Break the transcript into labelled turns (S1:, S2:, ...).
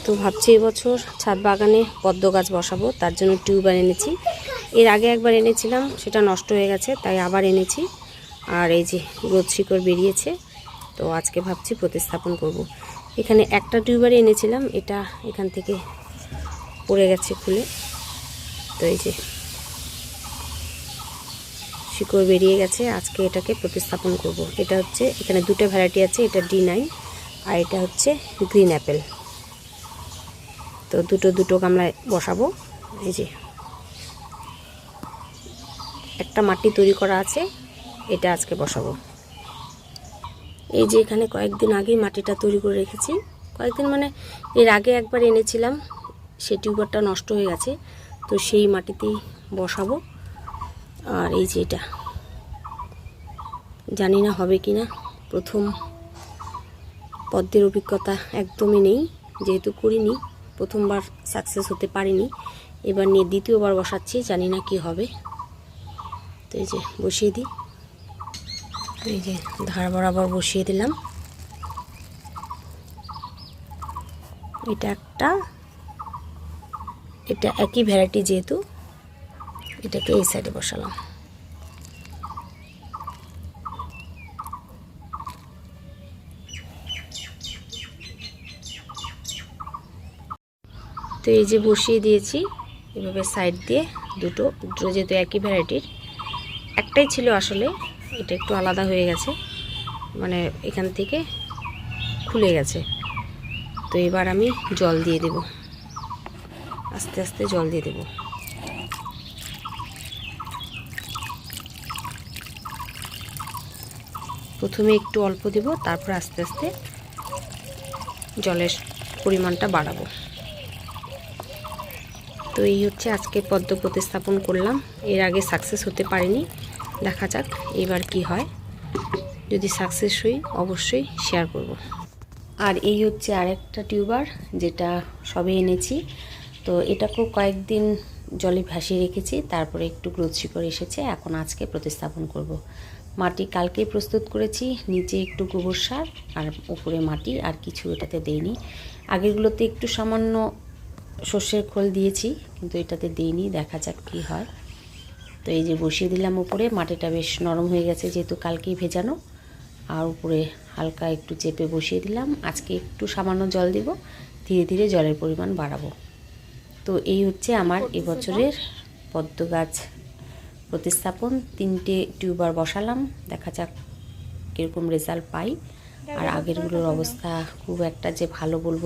S1: তো ভাবছি এবছর ছাদ বাগানে পদ্ম গাছ বসাবো, তার জন্য টিউবার এনেছি। এর আগে একবার এনেছিলাম, সেটা নষ্ট হয়ে গেছে, তাই আবার এনেছি। আর এই যে গ্রোথ শিকড় বেরিয়েছে, তো আজকে ভাবছি প্রতিস্থাপন করব। এখানে একটা টিউবারে এনেছিলাম, এটা এখান থেকে পড়ে গেছে খুলে, তো এই যে শিকড় বেরিয়ে গেছে। আজকে এটাকে প্রতিস্থাপন করব। এটা হচ্ছে, এখানে দুটো ভ্যারাইটি আছে, এটা D9 আর এটা হচ্ছে গ্রিন অ্যাপেল। তো দুটো গামলায় বসাবো। এই যে একটা মাটি তৈরি করা আছে, এটা আজকে বসাবো। এই যে এখানে কয়েকদিন আগেই মাটিটা তৈরি করে রেখেছি। কয়েকদিন মানে এর আগে একবার এনেছিলাম, সেই টিউবারটা নষ্ট হয়ে গেছে, তো সেই মাটিতেই বসাবো। আর এই যে এটা জানি না হবে কি না, প্রথম পদ্মের অভিজ্ঞতা একদমই নেই, যেহেতু করিনি, প্রথমবার সাকসেস হতে পারিনি। এবার নিয়ে দ্বিতীয়বার বসাচ্ছি, জানি না কি হবে। তো এই যে বসিয়ে দিই, এই যে ধার বরাবর বসিয়ে দিলাম। এটা একই ভ্যারাইটি, যেহেতু এটাকে এই সাইডে বসালাম। তো এই যে বসিয়ে দিয়েছি, এভাবে সাইড দিয়ে দুটো যেহেতু একই ভ্যারাইটির, একটাই ছিল আসলে, এটা একটু আলাদা হয়ে গেছে, মানে এখান থেকে খুলে গেছে। তো এবার আমি জল দিয়ে দেব, আস্তে আস্তে জল দিয়ে দেব। প্রথমে একটু অল্প দেব, তারপর আস্তে আস্তে জলের পরিমাণটা বাড়াবো। তো এই হচ্ছে আজকে পদ্ম প্রতিস্থাপন করলাম। এর আগে সাকসেস হতে পারিনি, দেখা যাক এবার কি হয়। যদি সাকসেস হই অবশ্যই শেয়ার করব। আর এই হচ্ছে আরেকটা টিউবার, যেটা সবে এনেছি। তো এটাকেও কয়েকদিন জলে ভাসিয়ে রেখেছি, তারপরে একটু গ্রোথ শিকড় এসেছে। এখন আজকে প্রতিস্থাপন করব। মাটি কালকেই প্রস্তুত করেছি, নিচে একটু গোবর সার আর উপরে মাটি, আর কিছু এটাতে দেইনি। আগেরগুলোতে একটু সামান্য সর্ষের খোল দিয়েছি, কিন্তু এটাতে দিইনি, দেখা যাক কী হয়। তো এই যে বসিয়ে দিলাম উপরে, মাটিটা বেশ নরম হয়ে গেছে যেহেতু কালকেই ভেজানো। আর উপরে হালকা একটু চেপে বসিয়ে দিলাম। আজকে একটু সামান্য জল দিব, ধীরে ধীরে জলের পরিমাণ বাড়াবো। তো এই হচ্ছে আমার এবছরের পদ্ম গাছ প্রতিস্থাপন। 3টে টিউবার বসালাম, দেখা যাক কীরকম রেজাল্ট পাই। আর আগেরগুলোর অবস্থা খুব একটা যে ভালো বলবো